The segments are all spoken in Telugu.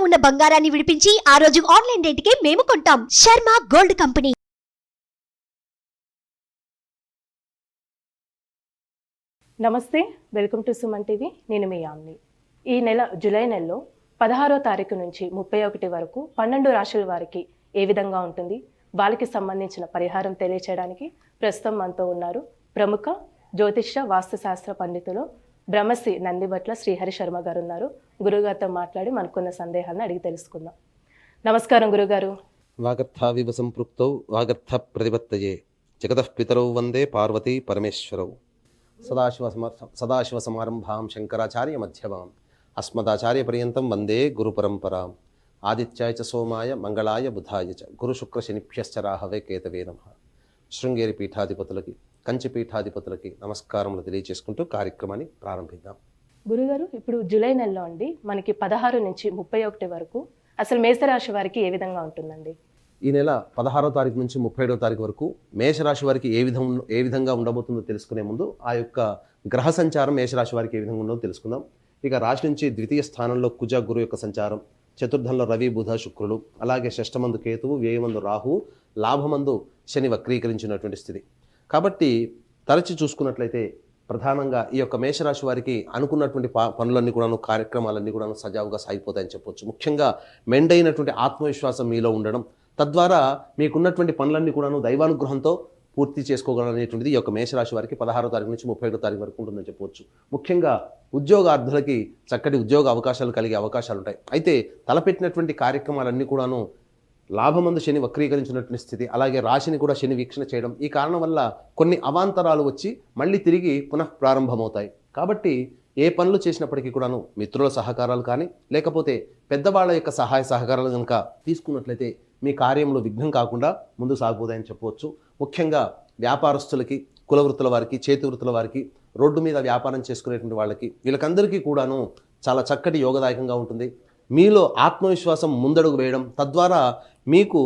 ఉన్న బంగారాన్ని విడిపించి ఆ రోజు ఆన్లైన్ రేటుకే మేము కొంటాం. Sharma gold company. నమస్తే, వెల్కమ్ టు సుమన్ టీవీ. నేను మీ యామ్ని. ఈ నెల జూలై నెలలో 16వ తారీఖు నుంచి 31 వరకు 12 రాశుల వారికి ఏ విధంగా ఉంటుంది, వాళ్ళకి సంబంధించిన పరిహారం తెలియచేయడానికి ప్రస్తుతం మనతో ఉన్నారు ప్రముఖ జ్యోతిష్య వాస్తుశాస్త్ర పండితులు బ్రహ్మశ్రీ నందిబట్ల శ్రీహరి శర్మ గారు ఉన్నారు. గురుగారితో మాట్లాడి మనకున్న సందేహాలను అడిగి తెలుసుకుందాం. నమస్కారం గురుగారు. వాగర్థావివ సంపృక్తౌ వాగర్థ ప్రతిపత్తయే జగతః పితరౌ వందే పార్వతీ పరమేశ్వరౌ. సదాశివ సమారంభాం శంకరాచార్య మధ్యమాం అస్మదాచార్య పర్యంతం వందే గురు పరంపరాం. ఆదిత్యాయ చ సోమాయ మంగళాయ బుధాయ చ గురు శుక్ర శనిభ్యశ్చ రాహవే కేతవే నమః. శృంగేరి పీఠాధిపతులకి, కంచి పీఠాధిపతులకి నమస్కారములు తెలియజేసుకుంటూ కార్యక్రమాన్ని ప్రారంభిద్దాం. గురుగారు, ఇప్పుడు జూలై నెలలో అండి మనకి 16 నుంచి 31 వరకు అసలు మేషరాశి వారికి ఏ విధంగా ఉంటుందండి? ఈ నెల 16వ తారీఖు నుంచి 37వ తారీఖు వరకు మేషరాశి వారికి ఏ విధంగా ఉండబోతుందో తెలుసుకునే ముందు ఆ యొక్క గ్రహ సంచారం మేషరాశి వారికి ఏ విధంగా ఉందో తెలుసుకుందాం. ఇక రాశి నుంచి ద్వితీయ స్థానంలో కుజ గురు యొక్క సంచారం, చతుర్థంలో రవి బుధ శుక్రుడు, అలాగే షష్టమందు కేతువు, వ్యయమందు రాహువు, లాభమందు శని వక్రీకరించినటువంటి స్థితి. కాబట్టి తరచి చూసుకున్నట్లయితే ప్రధానంగా ఈ యొక్క మేషరాశి వారికి అనుకున్నటువంటి పనులన్నీ కూడాను, కార్యక్రమాలన్నీ కూడాను సజావుగా సాగిపోతాయని చెప్పొచ్చు. ముఖ్యంగా మెండైనటువంటి ఆత్మవిశ్వాసం మీలో ఉండడం, తద్వారా మీకున్నటువంటి పనులన్నీ కూడాను దైవానుగ్రహంతో పూర్తి చేసుకోగలనేటువంటిది ఈ యొక్క మేషరాశి వారికి 16వ తారీఖు నుంచి 31వ తారీఖు వరకు ఉంటుందని చెప్పవచ్చు. ముఖ్యంగా ఉద్యోగార్థులకి చక్కటి ఉద్యోగ అవకాశాలు కలిగే అవకాశాలు ఉంటాయి. అయితే తలపెట్టినటువంటి కార్యక్రమాలన్నీ కూడాను లాభమందు శని వక్రీకరించినటువంటి స్థితి, అలాగే రాశిని కూడా శని వీక్షణ చేయడం, ఈ కారణం వల్ల కొన్ని అవాంతరాలు వచ్చి మళ్ళీ తిరిగి పునః ప్రారంభమవుతాయి. కాబట్టి ఏ పనులు చేసినప్పటికీ కూడాను మిత్రుల సహకారాలు కానీ, లేకపోతే పెద్దవాళ్ళ యొక్క సహాయ సహకారాలు కనుక తీసుకున్నట్లయితే మీ కార్యంలో విఘ్నం కాకుండా ముందు సాగుపోతాయని చెప్పవచ్చు. ముఖ్యంగా వ్యాపారస్తులకి, కుల వృత్తుల వారికి, చేతి వృత్తుల వారికి, రోడ్డు మీద వ్యాపారం చేసుకునేటువంటి వాళ్ళకి, వీళ్ళకందరికీ కూడాను చాలా చక్కటి యోగదాయకంగా ఉంటుంది. మీలో ఆత్మవిశ్వాసం ముందడుగు వేయడం, తద్వారా మీకు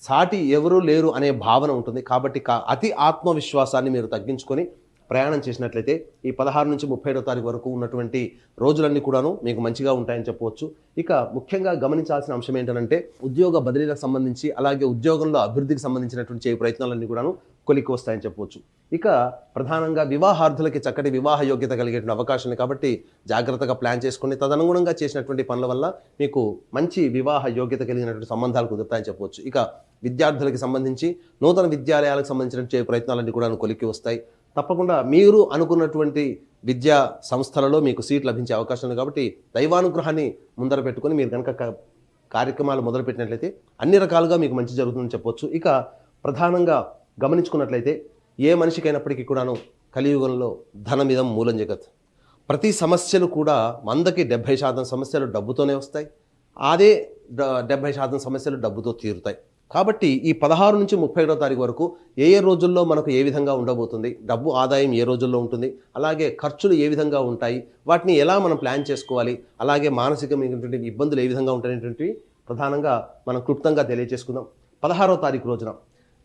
సాటి ఎవరూ లేరు అనే భావన ఉంటుంది. కాబట్టి అతి ఆత్మవిశ్వాసాన్ని మీరు తగ్గించుకొని ప్రయాణం చేసినట్లయితే ఈ 16 నుంచి 37వ తారీఖు వరకు ఉన్నటువంటి రోజులన్నీ కూడాను మీకు మంచిగా ఉంటాయని చెప్పవచ్చు. ఇక ముఖ్యంగా గమనించాల్సిన అంశం ఏంటంటే ఉద్యోగ బదిలీలకు సంబంధించి, అలాగే ఉద్యోగంలో అభివృద్ధికి సంబంధించినటువంటి చేయ ప్రయత్నాలన్నీ కూడాను కొలిక్కి వస్తాయని చెప్పవచ్చు. ఇక ప్రధానంగా వివాహార్థులకి చక్కటి వివాహ యోగ్యత కలిగేటువంటి అవకాశం ఉంది. కాబట్టి జాగ్రత్తగా ప్లాన్ చేసుకుని తదనుగుణంగా చేసినటువంటి పనుల వల్ల మీకు మంచి వివాహ యోగ్యత కలిగినటువంటి సంబంధాలు కుదురుతాయని చెప్పవచ్చు. ఇక విద్యార్థులకి సంబంధించి నూతన విద్యాలయాలకు సంబంధించిన చేయ ప్రయత్నాలన్నీ కూడా కొలిక్కి వస్తాయి. తప్పకుండా మీరు అనుకున్నటువంటి విద్యా సంస్థలలో మీకు సీట్ లభించే అవకాశం ఉంది. కాబట్టి దైవానుగ్రహాన్ని ముందర పెట్టుకొని మీరు కనుక కార్యక్రమాలు మొదలుపెట్టినట్లయితే అన్ని రకాలుగా మీకు మంచి జరుగుతుందని చెప్పొచ్చు. ఇక ప్రధానంగా గమనించుకున్నట్లయితే ఏ మనిషికైనప్పటికీ కూడాను కలియుగంలో ధనమిదం మూలం జగత్. ప్రతి సమస్యలు కూడా 100కి 70% సమస్యలు డబ్బుతోనే వస్తాయి, అదే 70% సమస్యలు డబ్బుతో తీరుతాయి. కాబట్టి ఈ 16 నుంచి 31వ తారీఖు వరకు ఏ రోజుల్లో మనకు ఏ విధంగా ఉండబోతుంది, డబ్బు ఆదాయం ఏ రోజుల్లో ఉంటుంది, అలాగే ఖర్చులు ఏ విధంగా ఉంటాయి, వాటిని ఎలా మనం ప్లాన్ చేసుకోవాలి, అలాగే మానసికమైనటువంటి ఇబ్బందులు ఏ విధంగా ఉంటాయనేటువంటి ప్రధానంగా మనం క్లుప్తంగా తెలియజేసుకుందాం. 16వ తారీఖు రోజున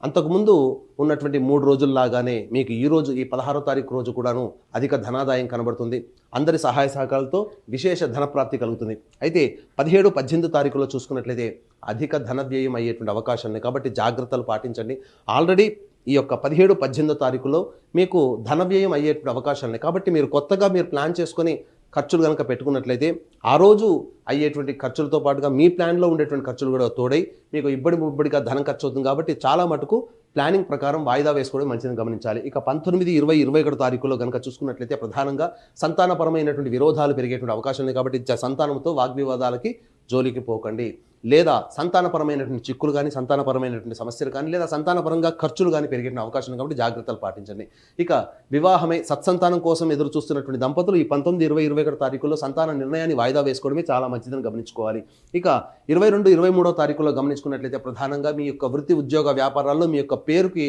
అంతకుముందు ఉన్నటువంటి 3 రోజుల్లాగానే మీకు ఈ రోజు ఈ 16వ తారీఖు రోజు కూడాను అధిక ధనాదాయం కనబడుతుంది. అందరి సహాయ సహకారాలతో విశేష ధనప్రాప్తి కలుగుతుంది. అయితే 17, 18 తారీఖులో చూసుకున్నట్లయితే అధిక ధన వ్యయం అయ్యేటువంటి అవకాశం ఉంది. కాబట్టి జాగ్రత్తలు పాటించండి. ఆల్రెడీ ఈ యొక్క 17, 18 తారీఖులో మీకు ధన వ్యయం అయ్యేటువంటి అవకాశం ఉంది. కాబట్టి మీరు కొత్తగా ప్లాన్ చేసుకొని ఖర్చులు కనుక పెట్టుకున్నట్లయితే ఆ రోజు అయ్యేటువంటి ఖర్చులతో పాటుగా మీ ప్లాన్లో ఉండేటువంటి ఖర్చులు కూడా తోడై మీకు ఇబ్బడిగా ధనం ఖర్చు అవుతుంది. కాబట్టి చాలా మటుకు ప్లానింగ్ ప్రకారం వాయిదా వేసుకోవడం మంచిదని గమనించాలి. ఇక 19, 20, 21 తారీఖులో కనుక చూసుకున్నట్లయితే ప్రధానంగా సంతానపరమైనటువంటి విరోధాలు పెరిగేటువంటి అవకాశం ఉంది. కాబట్టి సంతానంతో వాగ్వివాదాలకి జోలికి పోకండి. లేదా సంతానపరమైనటువంటి చిక్కులు కానీ, సంతానపరమైనటువంటి సమస్యలు కానీ, లేదా సంతానపరంగా ఖర్చులు కానీ పెరిగే అవకాశం ఉంది. కాబట్టి జాగ్రత్తలు పాటించండి. ఇక వివాహమై సత్సంతానం కోసం ఎదురు చూస్తున్నటువంటి దంపతులు ఈ 19, 20, 21 తారీఖుల్లో సంతాన నిర్ణయాన్ని వాయిదా వేసుకోవడమే చాలా మంచిదని గమనించుకోవాలి. ఇక 22, 23వ తారీఖులో గమనించుకున్నట్లయితే ప్రధానంగా మీ యొక్క వృత్తి, ఉద్యోగ, వ్యాపారాల్లో మీ యొక్క పేరుకి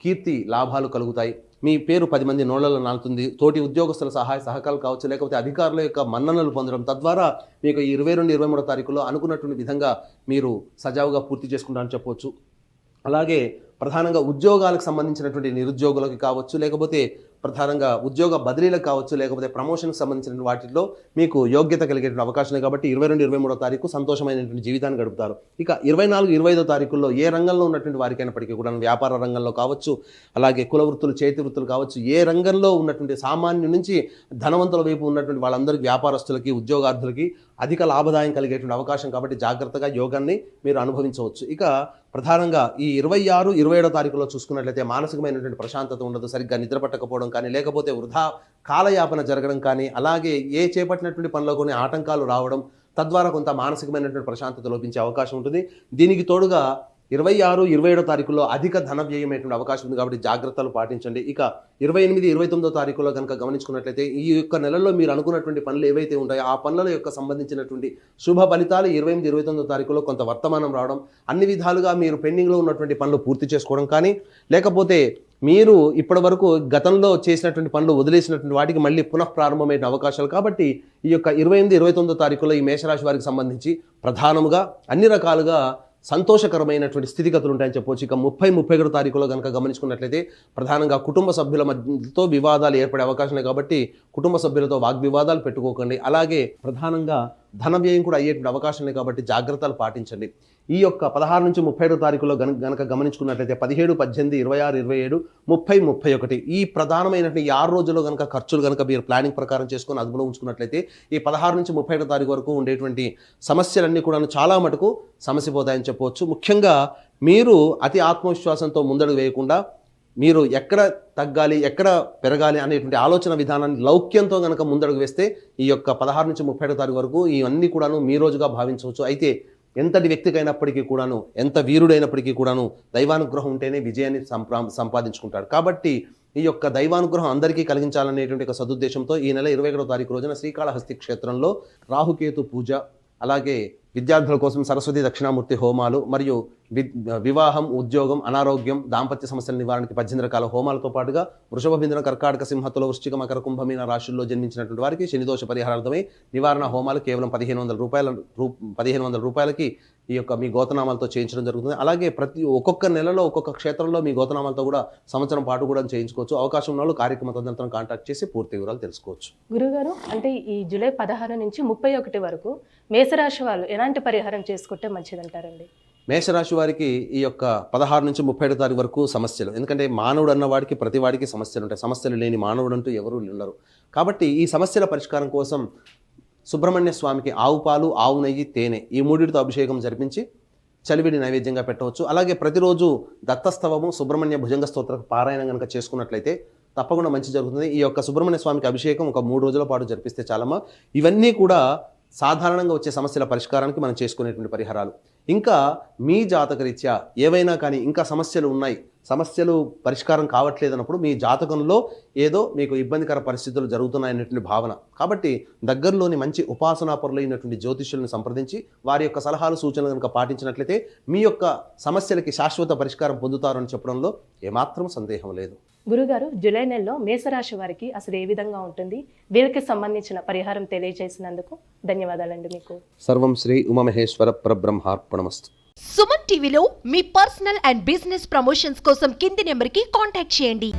కీర్తి లాభాలు కలుగుతాయి. మీ పేరు 10 మంది నోళ్లలో నాలుతుంది. తోటి ఉద్యోగస్తుల సహాయ సహకారాలు కావచ్చు, లేకపోతే అధికారుల యొక్క మన్ననలు పొందడం, తద్వారా మీకు 22, 23వ తారీఖులో అనుకున్నటువంటి విధంగా మీరు సజావుగా పూర్తి చేసుకుంటారని చెప్పవచ్చు. అలాగే ప్రధానంగా ఉద్యోగాలకు సంబంధించినటువంటి నిరుద్యోగులకి కావచ్చు, లేకపోతే ప్రధానంగా ఉద్యోగ బదిలీలకు కావచ్చు, లేకపోతే ప్రమోషన్కి సంబంధించిన వాటిల్లో మీకు యోగ్యత కలిగేటువంటి అవకాశం కాబట్టి 22-23వ తారీఖు సంతోషమైనటువంటి జీవితాన్ని గడుపుతారు. ఇక 24-25వ తారీఖుల్లో ఏ రంగంలో ఉన్నటువంటి వారికైనప్పటికీ కూడా వ్యాపార రంగంలో కావచ్చు, అలాగే కుల వృత్తులు, చేతి వృత్తులు కావచ్చు, ఏ రంగంలో ఉన్నటువంటి సామాన్యు నుంచి ధనవంతుల వైపు ఉన్నటువంటి వాళ్ళందరికీ, వ్యాపారస్తులకి, ఉద్యోగార్థులకి అధిక లాభదాయం కలిగేటువంటి అవకాశం కాబట్టి జాగ్రత్తగా యోగాన్ని మీరు అనుభవించవచ్చు. ఇక ప్రధానంగా ఈ 26-27వ తారీఖులో చూసుకున్నట్లయితే మానసికమైనటువంటి ప్రశాంతత ఉండదు, సరిగ్గా నిద్ర పట్టకపోవడం కానీ, లేకపోతే వృధా కాలయాపన జరగడం కానీ, అలాగే ఏ చేపట్టినటువంటి పనిలో కొన్ని ఆటంకాలు రావడం, తద్వారా కొంత మానసికమైనటువంటి ప్రశాంతత లోపించే అవకాశం ఉంటుంది. దీనికి తోడుగా 26-27వ తారీఖుల్లో అధిక ధన వ్యయమైనటువంటి అవకాశం ఉంది కాబట్టి జాగ్రత్తలు పాటించండి. ఇక 28-29వ తారీఖులో కనుక గమనించుకున్నట్లయితే ఈ యొక్క నెలలో మీరు అనుకున్నటువంటి పనులు ఏవైతే ఉంటాయో ఆ పనుల యొక్క సంబంధించినటువంటి శుభ ఫలితాలు 28-29వ తారీఖులో కొంత వర్తమానం రావడం, అన్ని విధాలుగా మీరు పెండింగ్లో ఉన్నటువంటి పనులు పూర్తి చేసుకోవడం కానీ, లేకపోతే మీరు ఇప్పటి వరకు గతంలో చేసినటువంటి పనులు వదిలేసినటువంటి వాటికి మళ్ళీ పునఃప్రారంభమైన అవకాశాలు కాబట్టి ఈ యొక్క 28-29వ తారీఖులో ఈ మేషరాశి వారికి సంబంధించి ప్రధానముగా అన్ని రకాలుగా సంతోషకరమైనటువంటి స్థితిగతులు ఉంటాయని చెప్పవచ్చు. ఇక 30-31 తారీఖులో కనుక గమనించుకున్నట్లయితే ప్రధానంగా కుటుంబ సభ్యుల మధ్యతో వివాదాలు ఏర్పడే అవకాశమే కాబట్టి కుటుంబ సభ్యులతో వాగ్వివాదాలు పెట్టుకోకండి. అలాగే ప్రధానంగా ధన వ్యయం కూడా అయ్యేటువంటి అవకాశమే కాబట్టి జాగ్రత్తలు పాటించండి. ఈ యొక్క 16-37 తారీఖులో గనక గమనించుకున్నట్లయితే 17, 18, 26, 27, 30, 31 ఈ ప్రధానమైనటువంటి 6 రోజుల్లో కనుక ఖర్చులు కనుక మీరు ప్లానింగ్ ప్రకారం చేసుకొని అదుపులో ఉంచుకున్నట్లయితే ఈ 16-37 తారీఖు వరకు ఉండేటువంటి సమస్యలన్నీ కూడా చాలా మటుకు సమసిపోతాయని చెప్పవచ్చు. ముఖ్యంగా మీరు అతి ఆత్మవిశ్వాసంతో ముందడుగు వేయకుండా మీరు ఎక్కడ తగ్గాలి, ఎక్కడ పెరగాలి అనేటువంటి ఆలోచన విధానాన్ని లౌక్యంతో కనుక ముందడుగు వేస్తే ఈ యొక్క 16-37 తారీఖు వరకు ఇవన్నీ కూడాను మీ రోజుగా భావించవచ్చు. అయితే ఎంతటి వ్యక్తికైనప్పటికీ కూడాను, ఎంత వీరుడైనప్పటికీ కూడాను దైవానుగ్రహం ఉంటేనే విజయాన్ని సంపాదించుకుంటాడు. కాబట్టి ఈ యొక్క దైవానుగ్రహం అందరికీ కలిగించాలనేటువంటి ఒక సదుద్దేశంతో ఈ నెల 21వ తారీఖు రోజున శ్రీకాళహస్తి క్షేత్రంలో రాహుకేతు పూజ, అలాగే విద్యార్థుల కోసం సరస్వతి దక్షిణామూర్తి హోమాలు, మరియు వివాహం, ఉద్యోగం, అనారోగ్యం, దాంపత్య సమస్యల నివారణకి 18 రకాల హోమాలతో పాటుగా వృషభ, మిథున, కర్కాటక, సింహతుల, వృశ్చిక, మకర, కుంభమీన రాశుల్లో జన్మించినటువంటి వారికి శనిదోష పరిహారార్థమై నివారణ హోమాలు కేవలం 1500 రూపాయలకి ఈ యొక్క మీ గోతనామాలతో చేయించడం జరుగుతుంది. అలాగే ఒక్కొక్క నెలలో ఒక్కొక్క క్షేత్రంలో మీ గోతనామాలతో కూడా సంవత్సరం పాటు కూడా చేయించుకోవచ్చు. అవకాశం ఉన్న వాళ్ళు కార్యక్రమ తదనంతరం కాంటాక్ట్ చేసి పూర్తి వివరాలు తెలుసుకోవచ్చు. గురుగారు, అంటే ఈ జూలై 16 నుంచి 31 వరకు మేషరాశి వాళ్ళు ఎలాంటి పరిహారం చేసుకుంటే మంచిదంటారండి? మేషరాశి వారికి ఈ యొక్క 16-37 తారీఖు వరకు సమస్యలు, ఎందుకంటే మానవుడు అన్నవాడికి ప్రతి వాడికి సమస్యలు ఉంటాయి. సమస్యలు లేని మానవుడు అంటూ ఎవరూ ఉండరు. కాబట్టి ఈ సమస్యల పరిష్కారం కోసం సుబ్రహ్మణ్య స్వామికి ఆవు పాలు, ఆవు నెయ్యి, తేనె ఈ మూడిటితో అభిషేకం జరిపించి చలివిడి నైవేద్యంగా పెట్టవచ్చు. అలాగే ప్రతిరోజు దత్తస్తవము, సుబ్రహ్మణ్య భుజంగ స్తోత్ర పారాయణం కనుక చేసుకున్నట్లయితే తప్పకుండా మంచి జరుగుతుంది. ఈ యొక్క సుబ్రహ్మణ్య స్వామికి అభిషేకం ఒక 3 రోజుల పాటు జరిపిస్తే చాలమ్మా. ఇవన్నీ కూడా సాధారణంగా వచ్చే సమస్యల పరిష్కారానికి మనం చేసుకునేటువంటి పరిహారాలు. ఇంకా మీ జాతకరీత్యా ఏవైనా కానీ ఇంకా సమస్యలు ఉన్నాయి, సమస్యలు పరిష్కారం కావట్లేదన్నప్పుడు మీ జాతకంలో ఏదో మీకు ఇబ్బందికర పరిస్థితులు జరుగుతున్నాయనేటువంటి భావన కాబట్టి దగ్గరలోని మంచి ఉపాసనాపరులైనటువంటి జ్యోతిష్యులను సంప్రదించి వారి యొక్క సలహాలు, సూచనలు కనుక పాటించినట్లయితే మీ యొక్క సమస్యలకి శాశ్వత పరిష్కారం పొందుతారని చెప్పడంలో ఏమాత్రం సందేహం లేదు. గురుగారు, జూలై నెలలో మేషరాశి వారికి అసలు ఏ విధంగా ఉంటుంది, వీరికి సంబంధించిన పరిహారం తెలియజేసినందుకు ధన్యవాదాలండి మీకు. సర్వం శ్రీ ఉమామహేశ్వర పరబ్రహ్మార్పణమస్తు. సుమన్ టీవీలో మీ పర్సనల్ అండ్ బిజినెస్ ప్రమోషన్స్ కోసం కింది నెంబర్కి కాంటాక్ట్ చేయండి.